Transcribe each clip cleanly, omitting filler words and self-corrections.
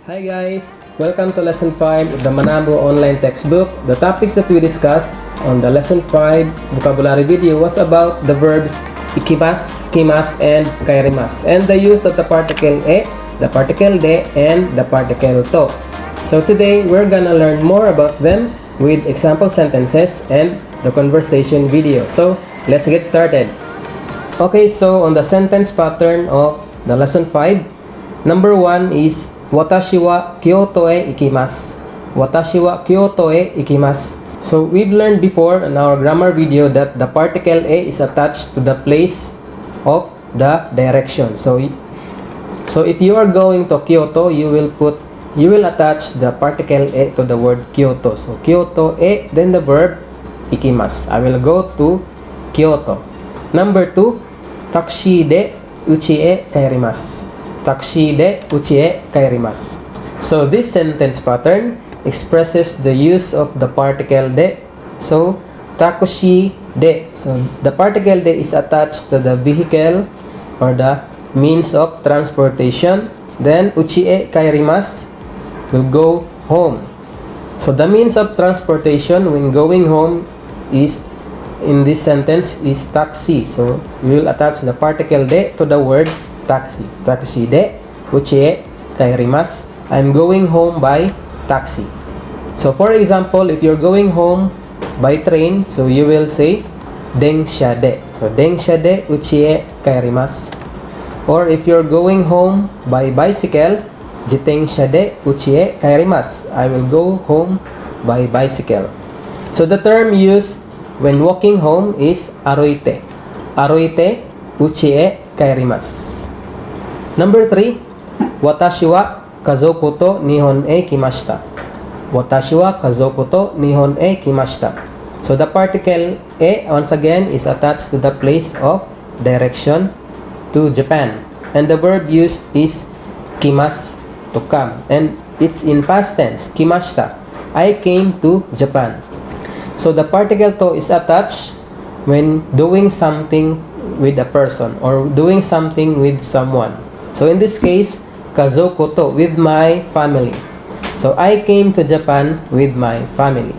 Hi guys! Welcome to Lesson 5 of the MANABU online textbook. The topics that we discussed on the Lesson 5 vocabulary video was about the verbs ikimasu, kimasu, and kairimasu, and the use of the particle e, the particle de, and the particle to. So today, we're gonna learn more about them with example sentences and the conversation video. So, let's get started. Okay, so on the sentence pattern of the Lesson 5, number 1 is Watashi wa Kyoto e ikimasu. Watashi wa Kyoto e ikimasu. So we've learned before in our grammar video that the particle e is attached to the place of the direction. So if you are going to Kyoto, you will attach the particle e to the word Kyoto. So Kyoto e, then the verb ikimasu. I will go to Kyoto. Number 2, taxi de uchi e kaerimasu. Taxi de uchi e kaerimasu. So this sentence pattern expresses the use of the particle de. So taxi de. So the particle de is attached to the vehicle or the means of transportation. Then uchi e kaerimasu will go home. So the means of transportation when going home is in this sentence is taxi. So we will attach the particle de to the word taxi. Taxi de uchi e kaerimasu. I'm going home by taxi. So for example, if you're going home by train, so you will say densha de. So densha de uchi e kaerimasu. Or if you're going home by bicycle, jitensha de uchi e kaerimasu. I will go home by bicycle. So the term used when walking home is aroite. Aroite uchi e kaerimasu. Number 3, watashi wa kazoku to Nihon e kimashita. Watashi wa kazoku to Nihon e kimashita. So the particle e once again is attached to the place of direction to Japan. And the verb used is kimasu, to come. And it's in past tense, kimashita. I came to Japan. So the particle to is attached when doing something with a person or doing something with someone. So in this case, kazoku to, with my family. So I came to Japan with my family.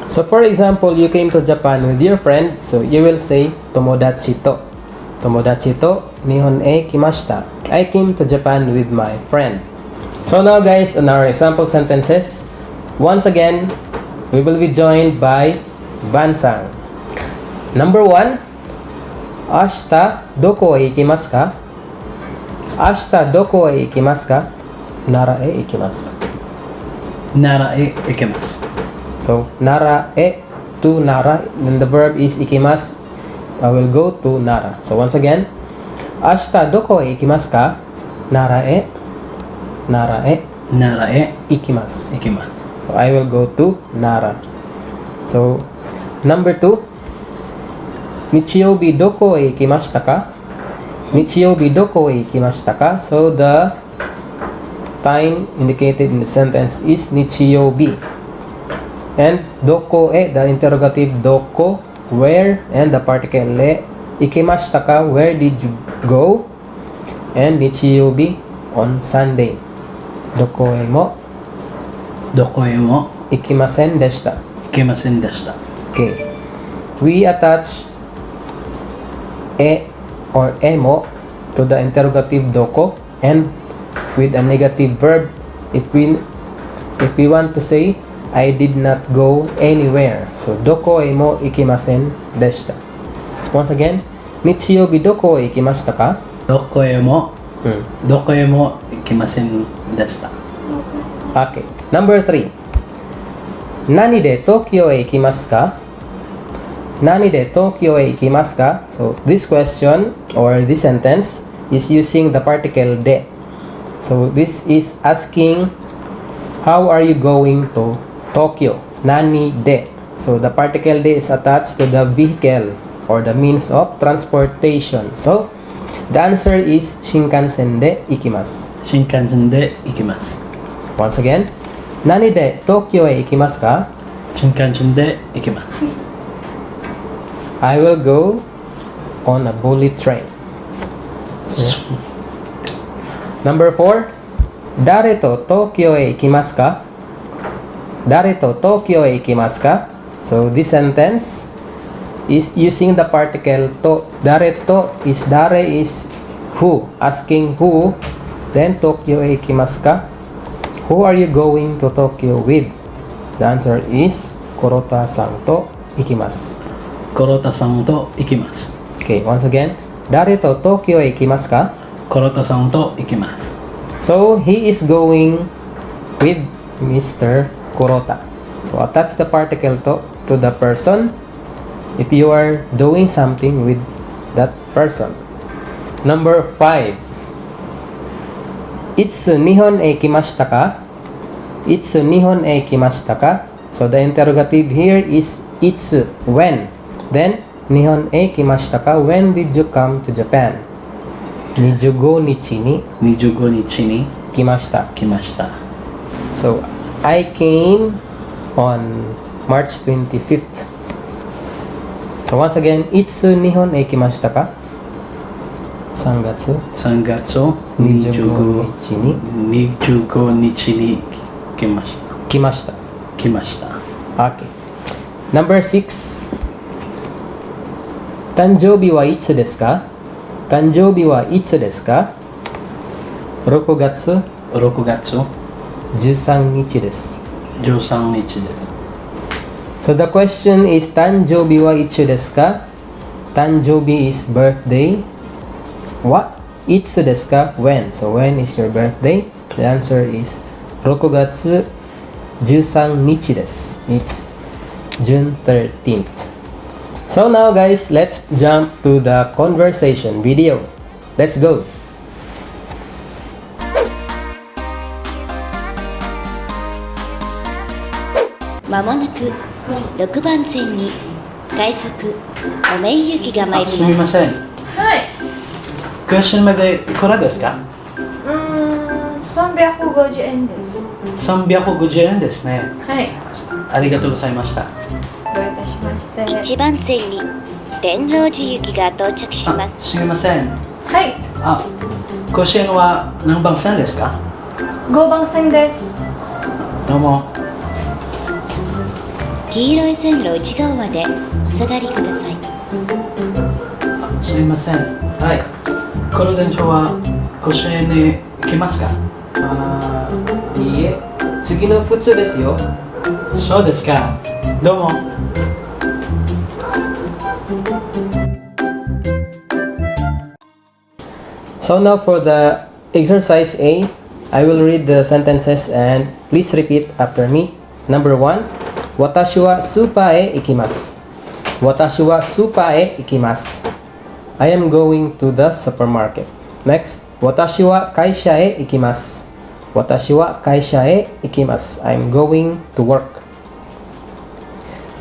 So for example, you came to Japan with your friend, so you will say tomodachi to. Tomodachi to Nihon e kimashita. I came to Japan with my friend. So now guys, on our example sentences, once again, we will be joined by Bansang. Number 1, ashita doko e ikimasu ka? Ashita doko e ikimasu ka? Nara e ikimasu. Nara e ikimasu. So, nara e to Nara. Then the verb is ikimasu. I will go to Nara. So, once again, ashita doko e ikimasu ka? Nara e ikimasu. Ikimasu. So, I will go to Nara. So, number 2, Nichiyoubi doko e ikimashita ka? Nichiyoubi doko e ikimashita ka? So the time indicated in the sentence is Nichiyoubi. And doko e, the interrogative doko, where, and the particle e, ikimashita ka, where did you go? And Nichiyoubi, on Sunday. Doko e mo ikimasen deshita. Ikimasen deshita. Okay. We attach e or emo to the interrogative doko, and with a negative verb if we want to say I did not go anywhere. So doko e mo ikimasen deshita. Once again, nichiyoubi doko e ikimashita ka? Doko e mo ikimasen deshita. Okay. Number 3. Nani de Tokyo e ikimasu ka? Nani de Tokyo e ikimasu ka? So this question or this sentence is using the particle de. So this is asking, how are you going to Tokyo? Nani de. So the particle de is attached to the vehicle or the means of transportation. So the answer is Shinkansen de ikimasu. Shinkansen de ikimasu. Once again, nani de Tokyo e ikimasu ka? Shinkansen de ikimasu. I will go on a bullet train. So, number 4, 誰と東京へ行きますか？誰と東京へ行きますか？ So this sentence is using the particle to. Dare to is dare is who, asking who. Then Tokyo e ikimasu ka? Who are you going to Tokyo with? The answer is Korota-san to ikimasu. コロタさんと行きます。 Okay, once again. Dare to Tokyo e ikimasu ka? コロタさんと行きます。 So he is going with Mr. Korota. So attach the particle to the person if you are doing something with that person. Number 5. Itsu Nihon e ikimashita ka? Itsu Nihon e ikimashita ka? So the interrogative here is itsu, when. Then Nihon e ikimashita ka? When did you come to Japan? 25日に25日に来ました。来ました。 So I came on March 25th. So once again, いつ日本へ行きましたか？ 3月3月25日に25日に来ました。来ました。来ました。 Okay. Number 6. 誕生日はいつですか？誕生日はいつですか？ 6月6月13日です。13日です。 So the question is 誕生日はいつですか？誕生日 is birthday. What? いつですか？ When? So when is your birthday? The answer is 6月13日です。It's June 13th. So now guys, let's jump to the conversation video. Let's go. まもなく6番線に快速おめ行きが参ります。すみません。はい。question までいくらですか？ 350円です。 350円ですね。はい。ありがとうございました。どういたしまして。 1番線に天王寺行きが到着します。すみません。はい。甲子園は何番線ですか？ 5番線です。どうも。黄色い線路内側までお下がりください。すみません。はい。この電車は甲子園に行きますか？いいえ、次の普通ですよ。そうですか。どうも。So now for the exercise A, I will read the sentences and please repeat after me. Number 1, 私はスーパーへ行きます。私はスーパーへ行きます。I am going to the supermarket. Next, 私は会社へ行きます。私は会社へ行きます。I am going to work.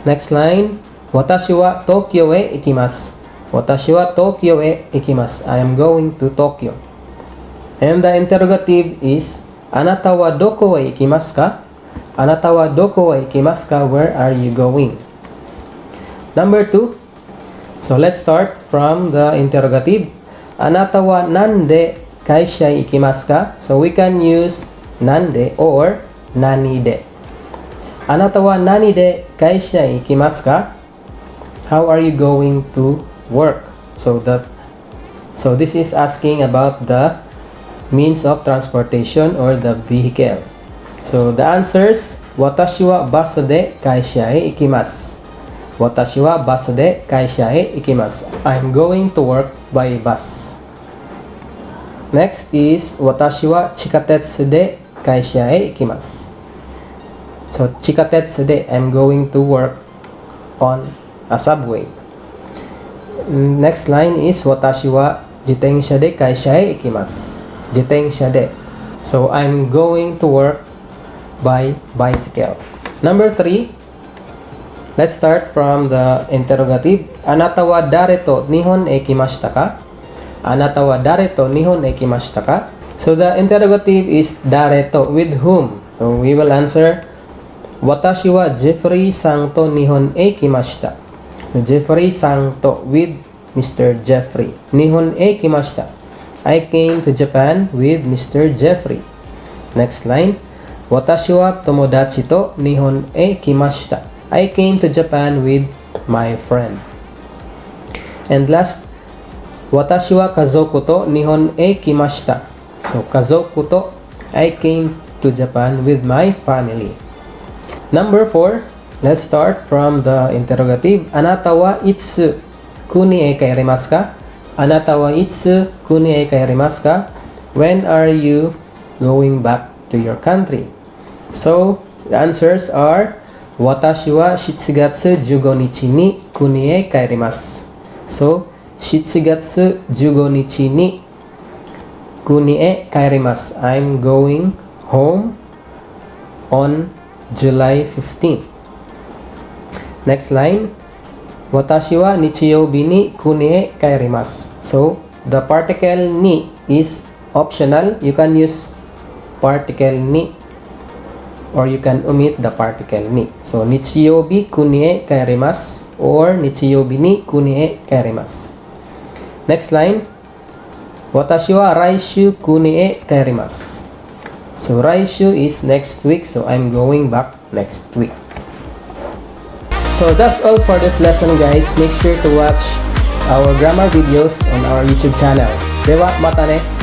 Next line, 私は東京へ行きます。私は東京へ行きます。I am going to Tokyo. And the interrogative is あなたはどこへ行きますか？あなたはどこへ行きますか？ Where are you going? Number 2. So let's start from the interrogative. あなたはなんで会社へ行きますか？ So we can use なんで or 何で。あなたは何で会社へ行きますか？ How are you going to work? So this is asking about the means of transportation or the vehicle. So the answers, 私はバスで会社へ行きます。私はバスで会社へ行きます。I'm going to work by bus. Next is 私は地下鉄で会社へ行きます。So 地下鉄で I'm going to work on a subway. Next line is 私は自転車で会社へ行きます。自転車で So I'm going to work by bicycle. Number 3, let's start from the interrogative. あなたは誰と日本へ行きましたか？あなたは誰と日本へ行きましたか？ So the interrogative is 誰と with whom. So we will answer 私はジェフリーさんと日本へ行きました。So ジェフリーさんと with Mr. Jeffrey. 日本へ行きました。I came to Japan with Mr. Jeffrey. Next line. Watashi wa tomodachi to Nihon e kimashita. I came to Japan with my friend. And last, Watashi wa kazoku to Nihon e kimashita. So, kazoku to, I came to Japan with my family. Number 4, let's start from the interrogative. Anata wa itsu kuni e kaerimasu ka? Anata wa itsu kuni e kaerimasu ka? When are you going back to your country? So, the answers are Watashi wa 7月15日に国へ帰ります. So, 7月15日に国へ帰ります. I'm going home on July 15. Next line. Watashi wa 日曜日に国へ帰ります. So, the particle ni is optional. You can use particle ni or you can omit the particle ni. So, 日曜日国へ帰ります or 日曜日に国へ帰ります. Next line. 私は来週国へ帰ります. So, 来週 is next week. So, I'm going back next week. So, that's all for this lesson, guys. Make sure to watch our grammar videos on our YouTube channel. では、またね。